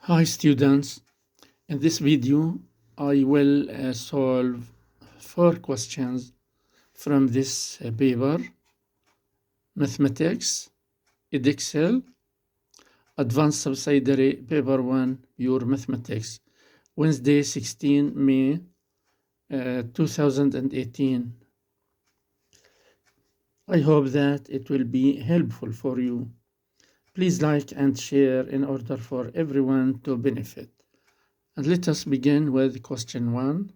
Hi students, in this video I will solve 4 questions from this paper, Mathematics, Edexcel, Advanced Subsidiary Paper 1, Pure Mathematics, Wednesday 16 May 2018. I hope that it will be helpful for you. Please like and share in order for everyone to benefit. And let us begin with question 1.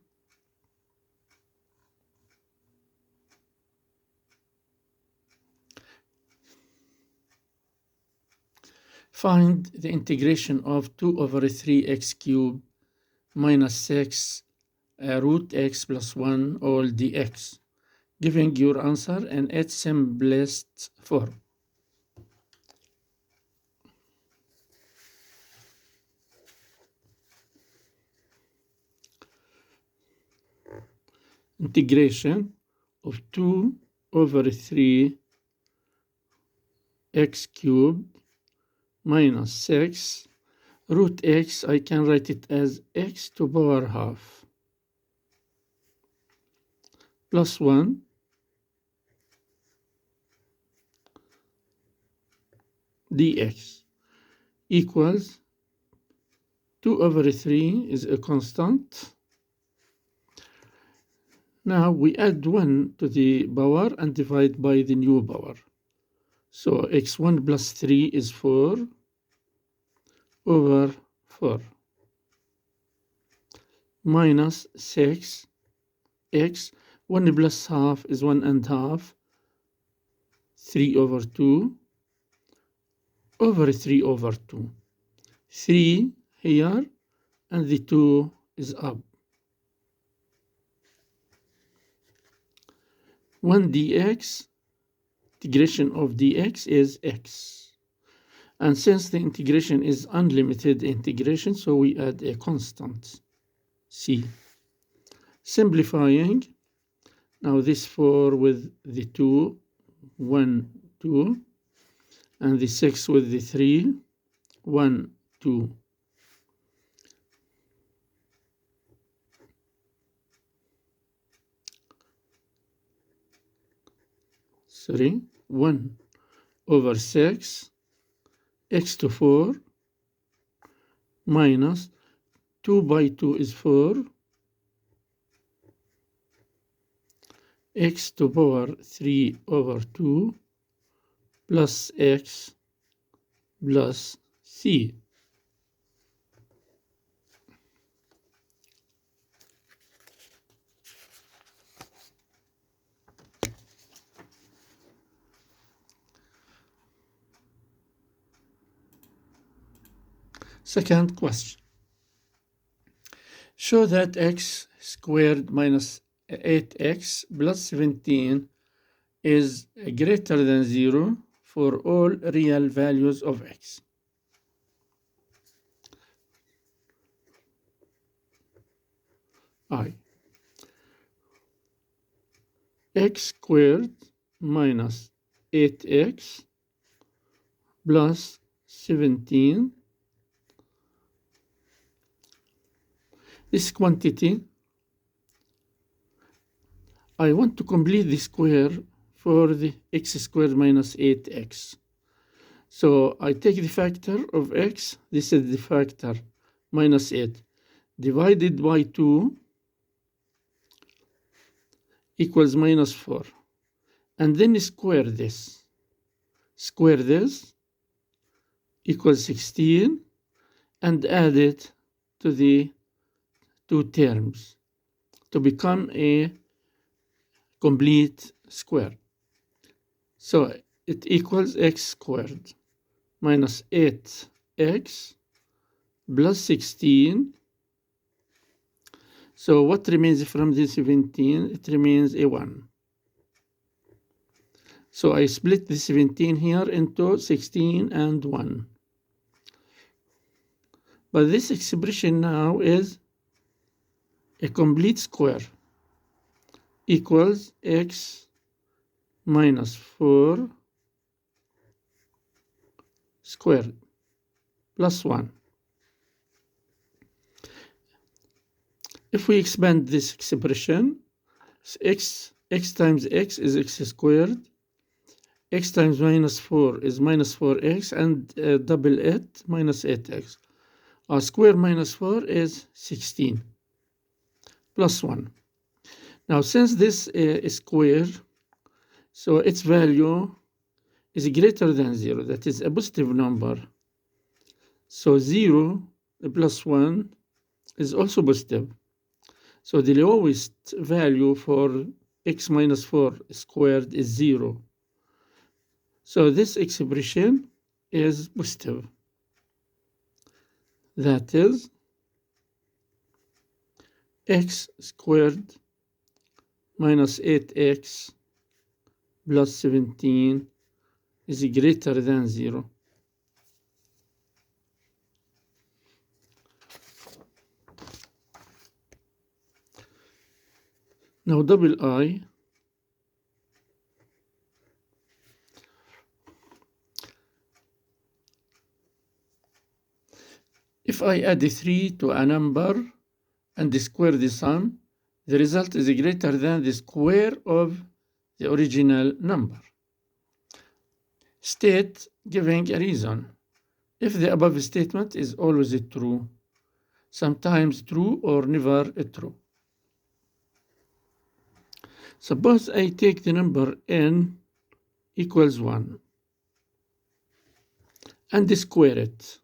Find the integration of 2 over 3x cubed minus 6 root x plus 1 all dx, giving your answer in its simplest form. Integration of 2 over 3 x cubed minus 6 root x, I can write it as x to power half plus 1 dx equals 2 over 3 is a constant. Now we add 1 to the power and divide by the new power. So x1 plus 3 is 4 over 4 minus 6 x. 1 plus half is 1 and half, 3 over 2 over 3 over 2. 3 here and the 2 is up. 1 dx, integration of dx is x. And since the integration is unlimited integration, so we add a constant, c. Simplifying, now this 4 with the 2, 1, 2, and the 6 with the 3, 1, 2. Sorry, 1 over 6 x to 4 minus 2 by 2 is 4 x to power 3 over 2 plus x plus c. Second question. Show that x squared minus 8x plus 17 is greater than 0 for all real values of x. I. X squared minus 8x plus 17. This quantity, I want to complete the square for the x squared minus 8x. So I take the factor of x, this is the factor, minus 8, divided by 2 equals minus 4. And then square this. Square this equals 16 and add it to the 2 terms to become a complete square. So it equals x squared minus 8x plus 16. So what remains from the 17? It remains a 1. So I split the 17 here into 16 and 1. But this expression now is a complete square equals x minus 4 squared plus 1. If we expand this expression, x times x is x squared, x times minus 4 is minus 4x, and double it, minus 8x. Our square minus 4 is 16 plus 1. Now, since this is square, so its value is greater than 0. That is a positive number. So 0 plus 1 is also positive. So the lowest value for x minus 4 squared is 0. So this expression is positive. That is x squared minus 8x plus 17 is greater than 0. Now double I. If I add 3 to a number and square the sum, the result is greater than the square of the original number. State giving a reason. If the above statement is always true, sometimes true or never true. Suppose I take the number n equals 1 and square it.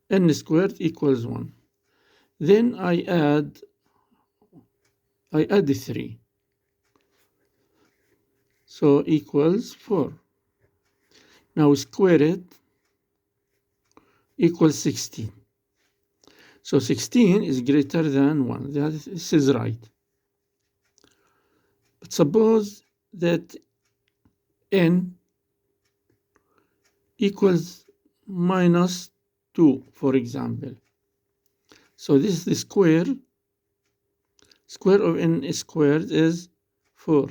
N squared equals 1. Then I add 3. So equals 4. Now square it equals 16. So 16 is greater than 1. This is right. But suppose that n equals minus 2, for example. So this is the square. Square of n squared is 4.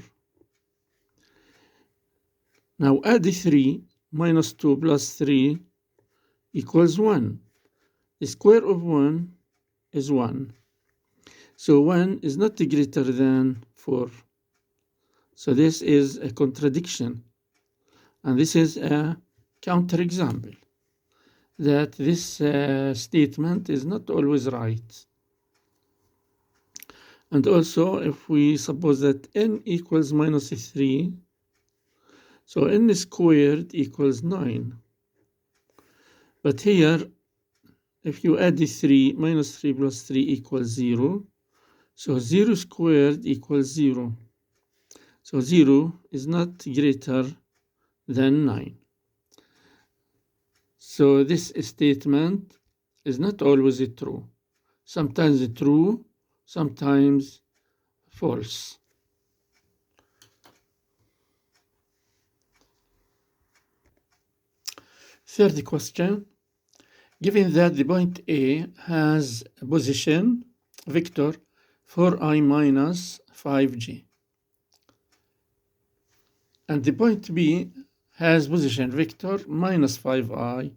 Now add 3, minus 2 plus 3 equals 1. The square of 1 is 1. So 1 is not greater than 4. So this is a contradiction. And this is a counterexample that this statement is not always right. And also, if we suppose that n equals minus 3, so n squared equals 9. But here, if you add the 3, minus 3 plus 3 equals 0. So 0 squared equals 0. So 0 is not greater than 9. So this statement is not always true. Sometimes true, sometimes false. Third question. Given that the point A has a position vector 4i minus 5j, and the point B has position vector minus 5i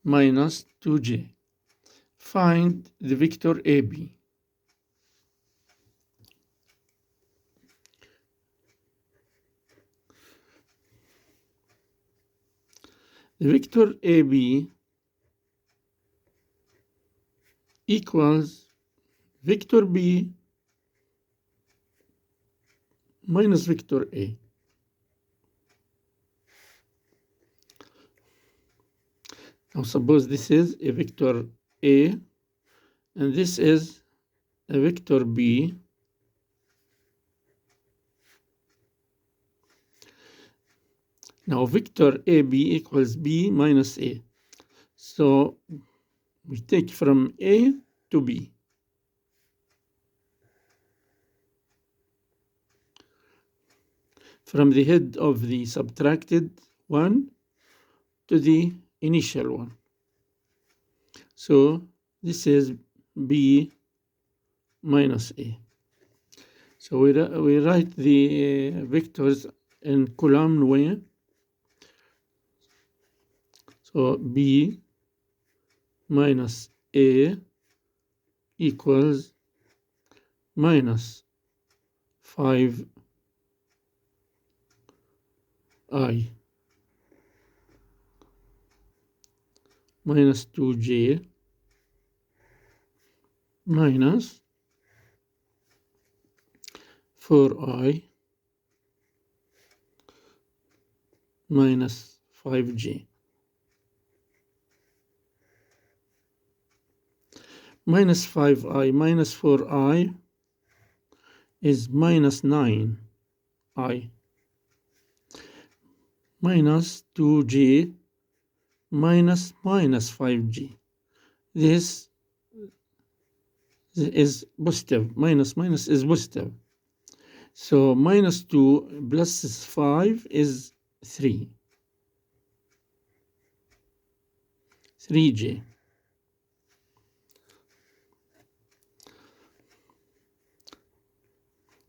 minus 2j, find the vector AB. The vector AB equals vector B minus vector A. Now suppose this is a vector A and this is a vector B. Now vector AB equals B minus A. So we take from A to B. From the head of the subtracted one to the initial one. So this is B minus A. So we write the vectors in column way. So B minus A equals minus 5i minus 2j minus 4i minus 5j. Minus 5i minus 4i is minus 9i minus 2j minus 5j. This is positive. Minus is positive. So minus 2 plus 5 is 3. 3j.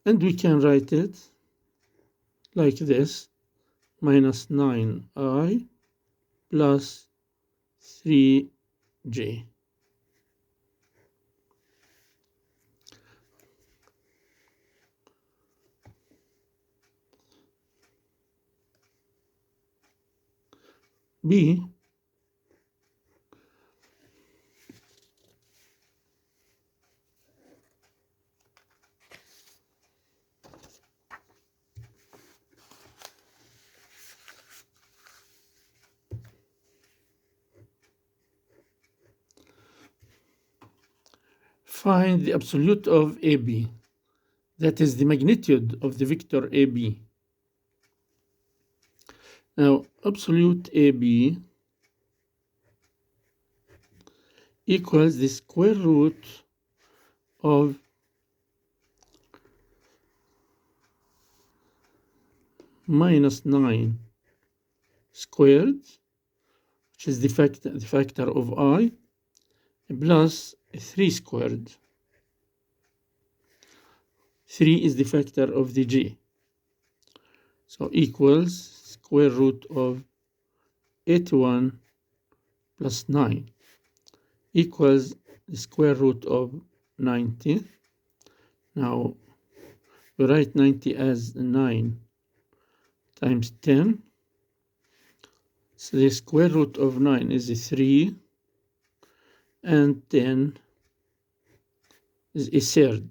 And we can write it like this: minus 9i plus 3j. B, find the absolute of AB. That is the magnitude of the vector AB. Now, absolute AB equals the square root of minus 9 squared, which is the factor of I, plus 3 squared. 3 is the factor of the j. So equals square root of 81 plus 9 equals the square root of 90. Now we write 90 as 9 times 10. So the square root of 9 is 3, and 10 is a third.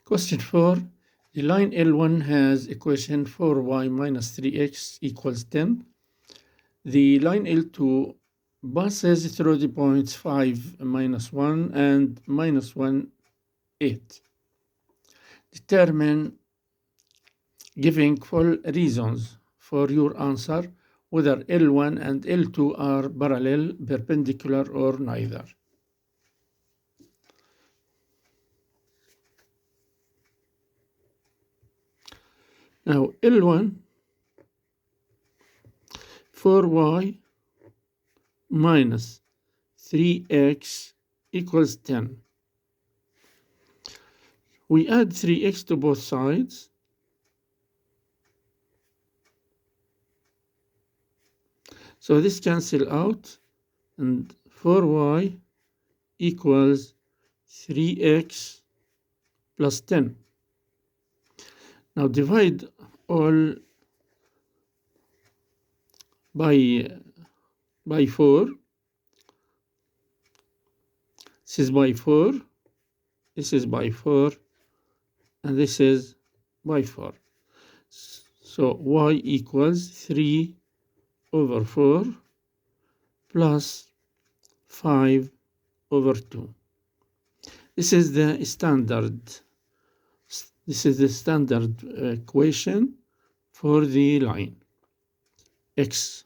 Question 4. The line L1 has equation 4y minus 3x equals 10. The line L2 passes through the points 5, minus 1, and minus 1, 8. Determine, giving full reasons for your answer, whether L1 and L2 are parallel, perpendicular, or neither. Now L1, 4y minus 3x equals 10. We add 3x to both sides. So this cancel out, and 4y equals 3x plus 10. Now divide all by 4. This is by 4, this is by 4, and this is by 4. So y equals 3 over 4 plus 5 over 2. This is the standard. This is the standard equation for the line x.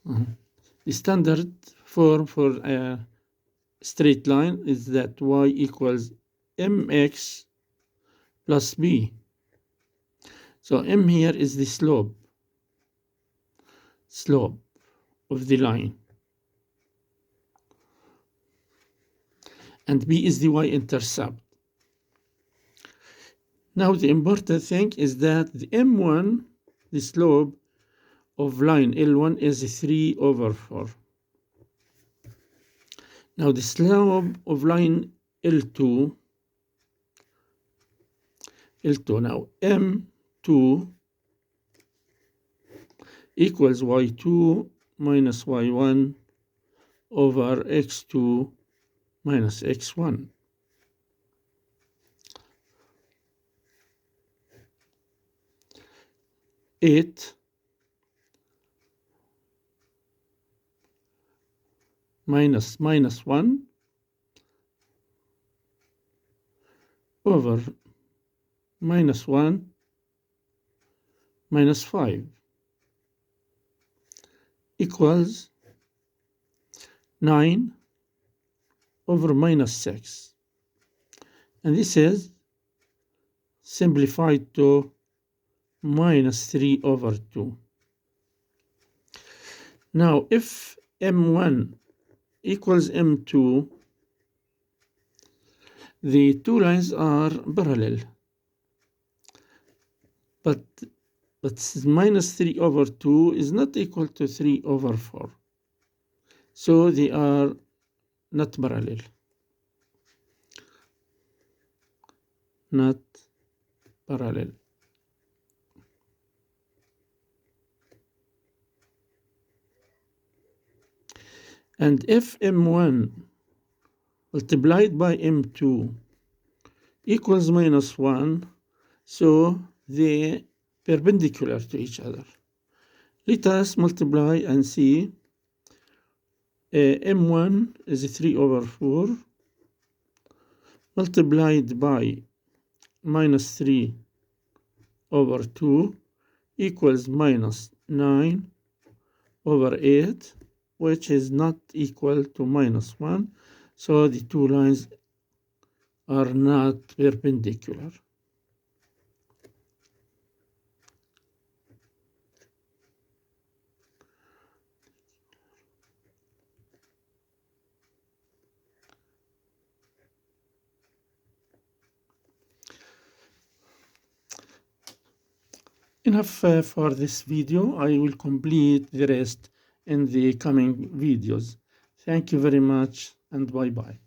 The standard form for a straight line is that y equals mx plus b. So m here is the slope of the line, and b is the y-intercept. Now the important thing is that the M1, the slope of line L1 is 3 over 4. Now the slope of line L2 now M2 equals Y2 minus Y1 over X2 minus X1. Eight minus 1 over minus 1 minus 5 equals 9 over minus 6. And this is simplified to minus 3 over 2. Now, if M1 equals M2, the two lines are parallel. But minus 3 over 2 is not equal to 3 over 4. So they are not parallel. Not parallel. And if M1 multiplied by M2 equals minus 1, so they perpendicular to each other. Let us multiply and see. M1 is 3 over 4 multiplied by minus 3 over 2 equals minus 9 over 8, which is not equal to minus 1. So the two lines are not perpendicular. Enough for this video. I will complete the rest in the coming videos. Thank you very much and bye-bye.